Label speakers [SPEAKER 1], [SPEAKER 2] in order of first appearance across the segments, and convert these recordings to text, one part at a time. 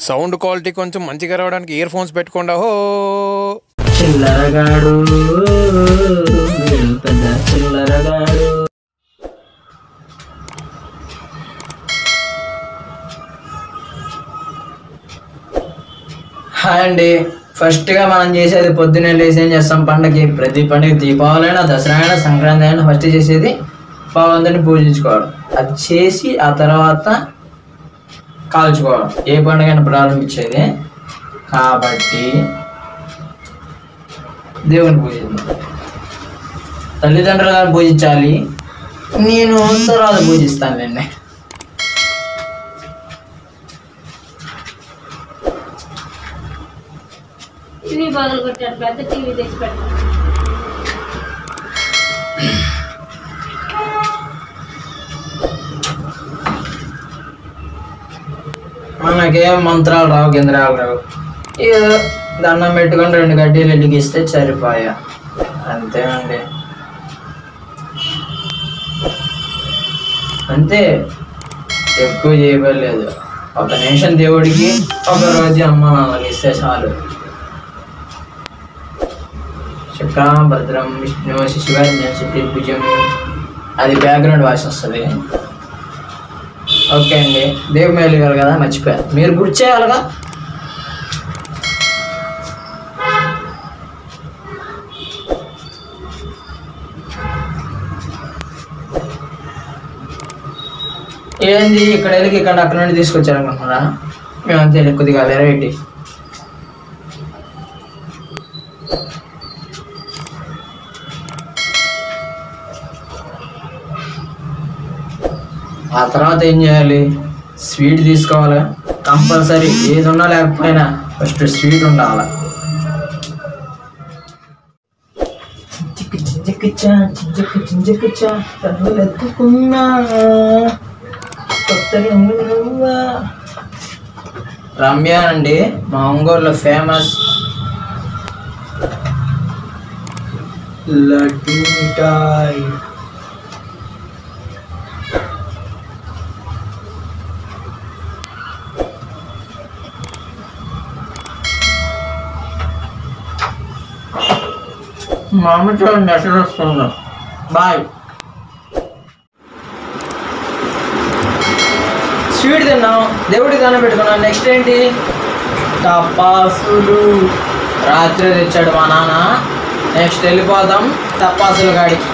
[SPEAKER 1] Sound quality కొంచెం మంచిగా రావడానికి ఇయర్ ఫోన్స్ పెట్టుకోండి. హో
[SPEAKER 2] చిల్లరగాడు పెద్ద చిల్లరగాడు. హాయ్ అండి. ఫస్ట్గా మనం చేసేది పొద్దున్నే లేసి ఏం చేస్తాం, పండగకి ప్రతి పండుగ దీపావళి అయినా దసరా అయినా సంక్రాంతి అయినా ఫస్ట్ చేసేది భగవంతుని పూజించుకోవడం. అది చేసి ఆ తర్వాత కాల్చుకోవడం. ఏ పండుగైనా ప్రారంభించేది కాబట్టి దేవుని పూజిద్దాం. తల్లిదండ్రులను పూజించాలి, నేను తర్వాత పూజిస్తానులేండి.
[SPEAKER 3] టీవీ బాగులు కొట్టాను, పెద్ద టీవీ తెచ్చి పెట్టాను.
[SPEAKER 2] మనకేం మంత్రాలు రావు, గింద్రాలు రావు. ఏదో దండం పెట్టుకొని 2 గడ్డీలు వెలిగిస్తే సరిపోయా, అంతేనండి. అంతే, ఎక్కువ చేయలేదు. 1 నిమిషం దేవుడికి, 1 రోజు అమ్మ నాన్నకి ఇస్తే చాలు. శుక్లాం భద్రం విష్ణు శశివర్ణం, అది బ్యాక్గ్రౌండ్ వాయిస్ వస్తుంది. ఓకే అండి, దేవుడు మేలుగాలి కదా, మర్చిపోయారు. మీరు గుర్తు చేయాలిగా. ఏంది ఇక్కడ వెళ్ళి ఇక్కడ అక్కడ నుండి తీసుకొచ్చారనుకుంటున్నారా? మేమంతే, కొద్దిగా వెరైటీ. ఆ తర్వాత ఏం చేయాలి, స్వీట్ తీసుకోవాలి కంపల్సరీ. ఏది ఉన్నా లేకపోయినా ఫస్ట్ స్వీట్ ఉండాలి. రమ్య అండి, మా ఒంగోలులో ఫేమస్ లడ్డు మిఠాయి. మా అమ్మ చూడండి ఎట్లా వస్తుందో. బాయ్. స్వీట్ తిన్నాం, దేవుడికి దానం పెట్టుకున్నాం. నెక్స్ట్ ఏంటి, టపాసులు. రాత్రి తెచ్చాడు మా నాన్న. నెక్స్ట్ వెళ్ళిపోదాం టపాసుల కాడికి.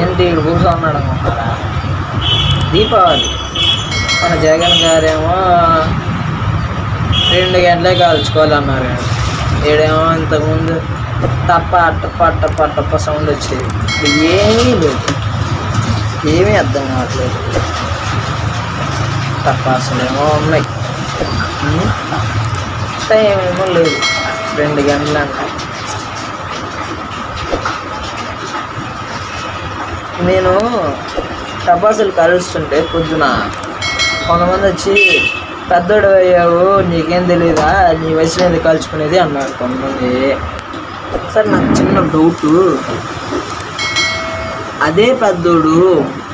[SPEAKER 2] ఏంటి ఇక్కడ కూర్చోన్నాడు అనుకుంటారా? దీపావళి. మన జగన్ గారేమో 2 గంటలే కాల్చుకోవాలన్నారు. ఈడేమో ఇంతకుముందు టప్ప టప్ప టప్ప టప్ప సౌండ్ వచ్చేది. ఏమీ లేదు, ఏమీ అర్థం కావట్లేదు. టపాసులేమో ఉన్నాయి, టైం ఏమో లేదు. 2 గంటలు అంటే నేను టపాసులు కలుస్తుంటే పొద్దున కొంతమంది వచ్చి, పెద్దోడు అయ్యావు నీకేం తెలియదా, నీ వయసులో ఎందుకు కలుచుకునేది అన్నారు కొంతమంది. సరే, నాకు చిన్న డౌటు, అదే పెద్దోడు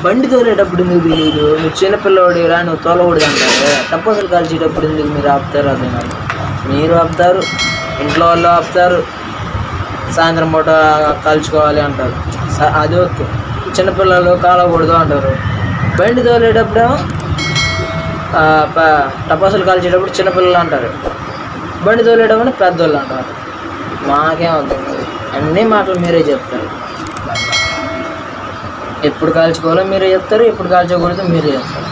[SPEAKER 2] బండి తోలేటప్పుడు ఎందుకు తెలియదు? నువ్వు చిన్నపిల్లవాడిరా, నువ్వు తోలకూడదు అంటారు. టపాసులు కాల్చేటప్పుడు ఎందుకు మీరు ఆపుతారు? అది నాకు, మీరు ఆపుతారు, ఇంట్లో వాళ్ళు ఆపుతారు, సాయంత్రం పూట కాల్చుకోవాలి అంటారు. అది ఓకే. చిన్నపిల్లలు కాలకూడదు అంటారు. బండి తోలేటప్పుడేమో టపాసులు కాల్చేటప్పుడు చిన్నపిల్లలు అంటారు, బండి తోలేటప్పుడు పెద్దోళ్ళు అంటారు. మాకేం అవుతుంది? అన్ని మాటలు మీరే చెప్తారు. ఎప్పుడు కాల్చుకోవాలో మీరే చెప్తారు, ఎప్పుడు కాల్చకూడదు మీరే చెప్తారు.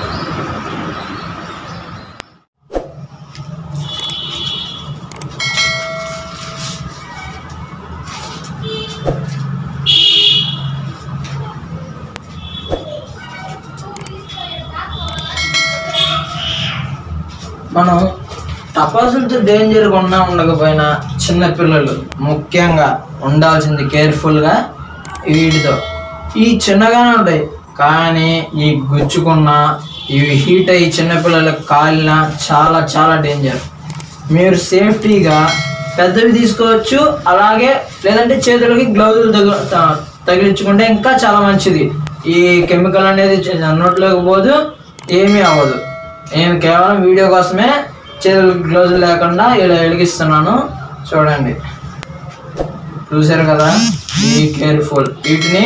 [SPEAKER 2] మనం టపాసులతో డేంజర్గా ఉన్నా ఉండకపోయినా చిన్నపిల్లలు ముఖ్యంగా ఉండాల్సింది కేర్ఫుల్గా వీటితో. ఈ చిన్నగానే ఉంటాయి కానీ ఈ గుచ్చుకున్న ఇవి హీట్ అయ్యి చిన్నపిల్లలకు కాలిన చాలా చాలా డేంజర్. మీరు సేఫ్టీగా పెద్దవి తీసుకోవచ్చు, అలాగే లేదంటే చేతులకి గ్లౌజులు తగిలించుకుంటే ఇంకా చాలా మంచిది. ఈ కెమికల్ అనేది నోట్లోకి పోదు, ఏమీ అవ్వదు. నేను కేవలం వీడియో కోసమే చేతులకి గ్లౌజులు లేకుండా ఇలా వెలిగిస్తున్నాను. చూడండి, చూసారు కదా. ఈ కేర్ఫుల్, వీటిని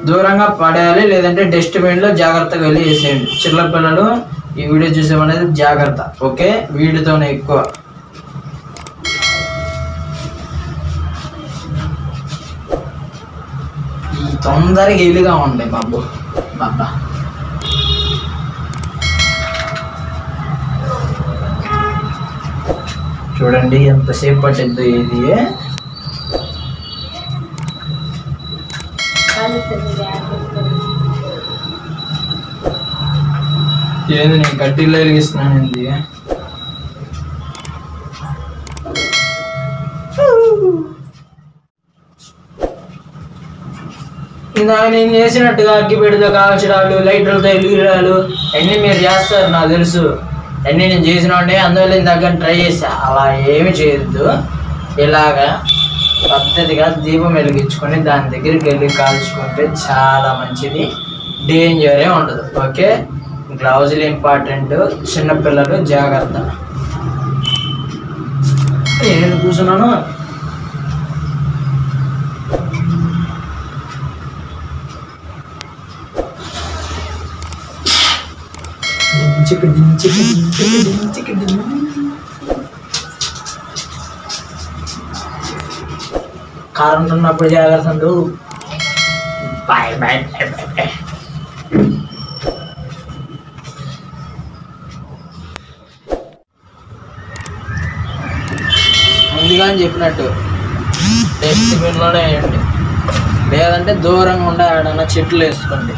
[SPEAKER 2] దూరంగా పడేయాలి, లేదంటే డస్ట్బిన్లో జాగ్రత్తగా వెళ్ళి వేసేయండి. చిన్న పిల్లలు ఈ వీడియో చూసేమనేది జాగ్రత్త. ఓకే, వీటితోనే ఎక్కువ. ఈ తొందరగా ఎలుగా ఉంటాయి బాబు. బాబా చూడండి ఎంతసేపు పట్టిద్దు. ఇది ఏంది నేను కడ్డీలో వెలిగిస్తున్నాను. ఏంది ఇందాక నేను చేసినట్టుగా అగ్గిపెడితో కాల్చడాలు, లైటర్లతో ఎలిగిరాలు అన్నీ మీరు చేస్తారు, నాకు తెలుసు. అన్నీ నేను చేసినోడే, అందువల్ల ఇందాక ట్రై చేసా. అలా ఏమి చేయొద్దు. ఇలాగా పద్ధతిగా దీపం వెలిగించుకొని దాని దగ్గరికి వెళ్ళి కాల్చుకుంటే చాలా మంచిది, డేంజరే ఉండదు. ఓకే, గ్లౌజులు ఇంపార్టెంట్. చిన్నపిల్లలు జాగ్రత్త. నేను కూర్చున్నాను. కరెంట్ ఉన్నప్పుడు జాగ్రత్త. Bye bye bye bye. ముందుగా చెప్పినట్టు డస్ట్బిన్లోనే వేయండి, లేదంటే దూరంగా ఉండే ఏడన్నా చెట్లు వేసుకోండి.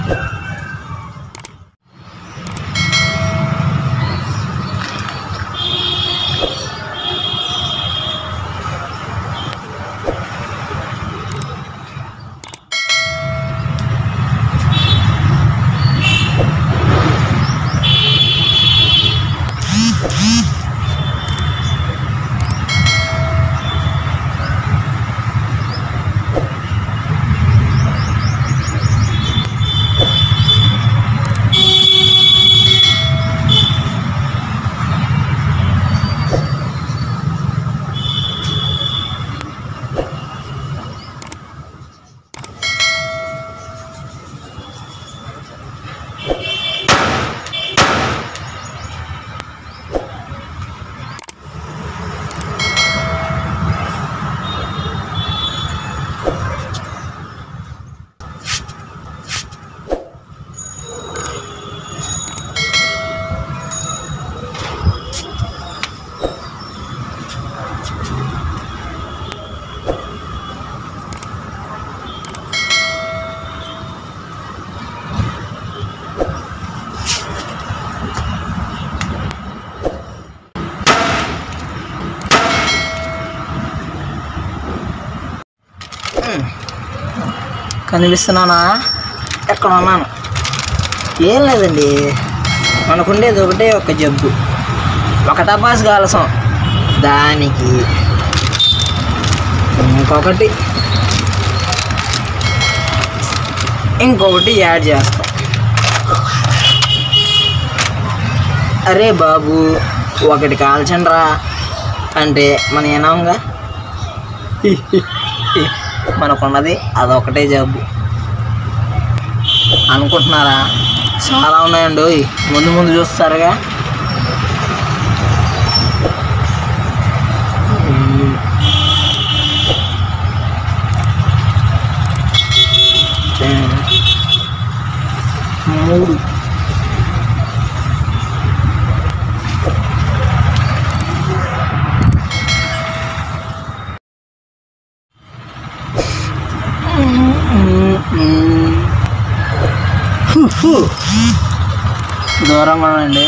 [SPEAKER 2] కనిపిస్తున్నానా? ఎక్కడ ఉన్నాను? ఏం లేదండి, మనకుండేది ఒకటే ఒక జబ్బు, ఒక టపాసు కాలసం. దానికి ఇంకొకటి యాడ్ చేస్తాం. అరే బాబు, ఒకటి కాల్చండ్రా అంటే మన ఏనాంగా మనకున్నది అదొకటే జబ్బు అనుకుంటున్నారా? చాలా ఉన్నాయండి, ముందు ముందు చూస్తారుగా. మూడు దూరంగా ఉండండి.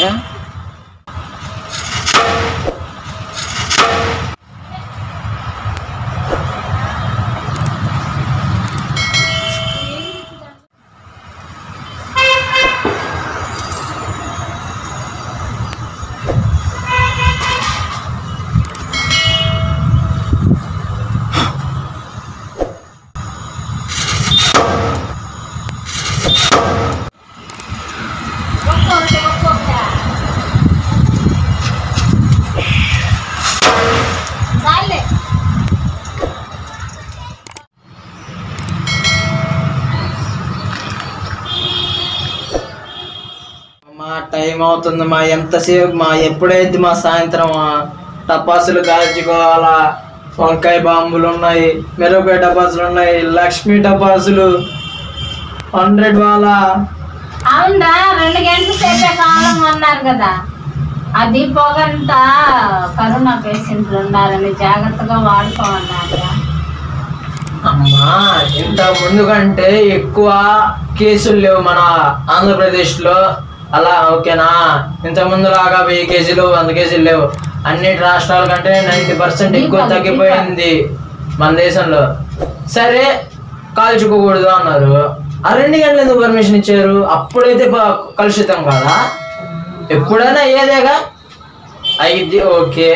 [SPEAKER 2] మా టైం అవుతుంది మా ఎంతసేపు మా ఎప్పుడైతే మా సాయంత్రం టపాసులు కాల్చుకోవాలా, వంకాయ బాంబులు ఉన్నాయి, మిరపకాయ టపాసులు ఉన్నాయి, లక్ష్మీ టపాసులు 100 వాళ్ళ.
[SPEAKER 3] అవునా 2 గంటల సేపే కాలం అన్నారు కదా, అది పొగంతా కరోనా పేషెంట్లు ఉన్నారని జాగ్రత్తగా వాడుకోమన్నారు.
[SPEAKER 2] అమ్మా ఇంత ముందు కంటే ఎక్కువ కేసులు లేవు మన ఆంధ్రప్రదేశ్లో, అలా ఓకేనా? ఇంత ముందు లాగా 1000 కేజీలు 100 కేజీలు లేవు. అన్ని రాష్ట్రాల కంటే 90% ఎక్కువ తగ్గిపోయింది మన దేశంలో. సరే కాల్చుకోకూడదు అన్నారు, ఆ 2 గంటలు ఎందుకు పర్మిషన్ ఇచ్చారు? అప్పుడైతే కలుషితం కదా, ఎప్పుడైనా ఏదేగా అయింది. ఓకే,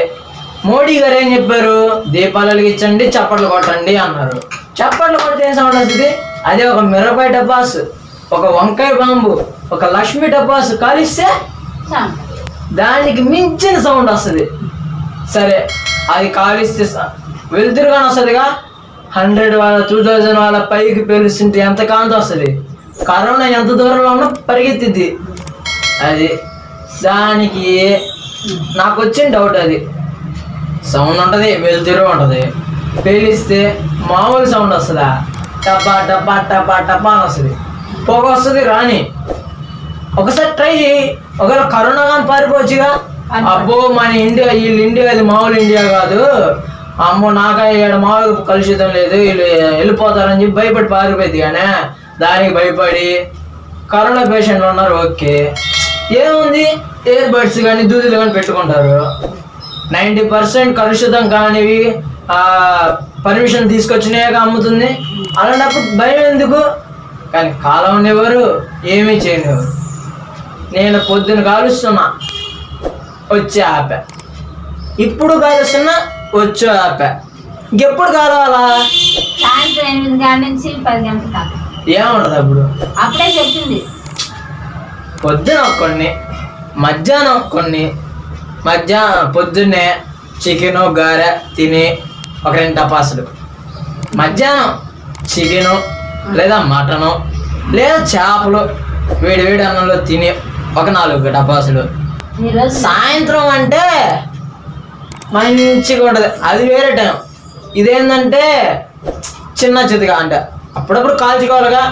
[SPEAKER 2] మోడీ గారు ఏం చెప్పారు? దీపాలు వెలిగించండి, చప్పట్లు కొట్టండి అన్నారు. చప్పట్లు కొడితే ఏం సౌండ్ వస్తుంది? అదే ఒక మిరపకాయ టపాసు, ఒక వంకాయ బాంబు, ఒక లక్ష్మీ టపాసు కాలిస్తే దానికి మించిన సౌండ్ వస్తుంది. సరే అది కాలిస్తే వెలుతురుగానే వస్తుందిగా. 100 వాళ్ళ 2000 వాళ్ళ పైకి పేలుస్తుంటే ఎంత కాంతి వస్తుంది? కరోనా ఎంత దూరంలో ఉన్నా పరిగెత్తిద్ది. అది దానికి నాకు వచ్చిన డౌట్, అది సౌండ్ ఉంటుంది, వెలుతురు ఉంటుంది, పేలిస్తే మామూలు సౌండ్ వస్తుందా? టపా టపా టపా టపా అని వస్తుంది, పొగ వస్తుంది రాని. ఒకసారి ట్రై చేయి, ఒకవేళ కరోనా కానీ పారిపోవచ్చుగా. అబ్బో మన ఇండియా, వీళ్ళు ఇండియా అది మామూలు ఇండియా కాదు, అమ్మో నాకే ఇక్కడ మామూలు కలుషితం లేదు, వీళ్ళు వెళ్ళిపోతారని చెప్పి భయపడి పారిపోయింది. కానీ దానికి భయపడి కరోనా పేషెంట్లు ఉన్నారు. ఓకే, ఏముంది, ఇయర్ బడ్స్ కానీ దూదులు కానీ పెట్టుకుంటారు. 90% కలుషితం కానివి పర్మిషన్ తీసుకొచ్చినాక అమ్ముతుంది. అలాంటప్పుడు భయం ఎందుకు? కానీ కాలం ఎవరు ఏమీ చేయనివ్వరు. నేను పొద్దున కాలుస్తున్నా, వచ్చి ఆపా, ఇప్పుడు కాలుస్తున్నా, వచ్చి ఆపా, ఇంకెప్పుడు కాలవాలా?
[SPEAKER 3] సాయంత్రం 8 గంటల నుంచి 10 గంటల దాకా
[SPEAKER 2] ఏముంటది అప్పుడు?
[SPEAKER 3] అప్పుడే చెప్పింది.
[SPEAKER 2] పొద్దున కొన్ని, మధ్యాహ్నం కొన్ని. పొద్దున్నే చికెను గారె తిని ఒక 2 టపాసులు, మధ్యాహ్నం చికెను లేదా మటను లేదా చేపలు వేడి అన్నంలో తిని ఒక 4 టపాసులు. సాయంత్రం అంటే మంచిగా ఉంటుంది, అది వేరే టైం. ఇదేంటంటే చిన్న చితిగా, అంటే అప్పుడప్పుడు కాల్చుకోవాలిగా.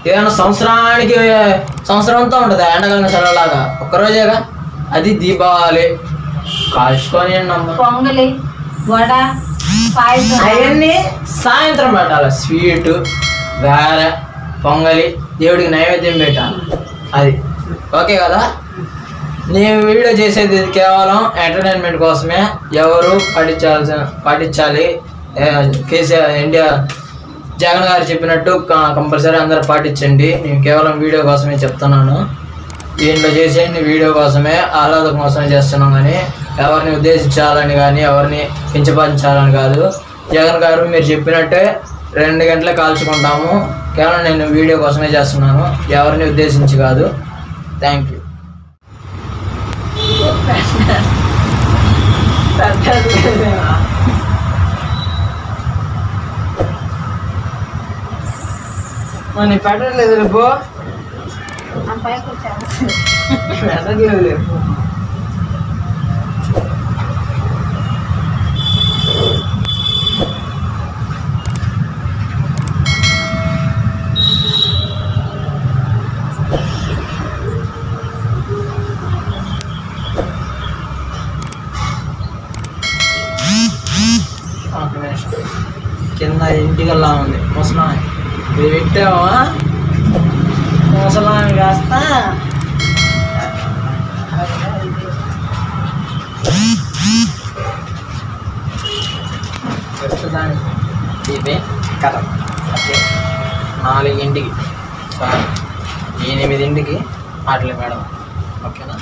[SPEAKER 2] ఏదైనా సంవత్సరం అంతా ఉంటుంది ఎండకాలం సెలవులాగా, ఒక్కరోజేగా. అది దీపావళి కాల్చుకొని
[SPEAKER 3] పొంగలి, వడ, పాయసం
[SPEAKER 2] అవన్నీ సాయంత్రం పెట్టాలి. స్వీటు, గారె, పొంగలి దేవుడికి నైవేద్యం పెట్టాలి. అది ఓకే కదా? నేను వీడియో చేసేది కేవలం ఎంటర్టైన్మెంట్ కోసమే. ఎవరు పాటించాలి. కేసీఆర్ ఇండియా జగన్ గారు చెప్పినట్టు కంపల్సరీ అందరూ పాటించండి. నేను కేవలం వీడియో కోసమే చెప్తున్నాను. దీంట్లో చేసేయండి వీడియో కోసమే, ఆహ్లాదం కోసమే చేస్తున్నాం, కానీ ఎవరిని ఉద్దేశించాలని కానీ ఎవరిని కించపరచాలని కాదు. జగన్ గారు మీరు చెప్పినట్టే 2 గంటలే కాల్చుకుంటాము, కేవలం నేను వీడియో కోసమే చేస్తున్నాను, ఎవరిని ఉద్దేశించి కాదు. Thank you. మనం పెట్టలేదు రేపు, పెట్టలేదు రేపు. కింద ఇంటికల్లా ఉంది ముసలామి, ఇది పెట్టావా ముసలామి కాస్త ప్రస్తుతానికి ఇదే కథ. ఓకే, 4 గంటలకి 8 గంటలకి అట్లే మేడం. ఓకేనా?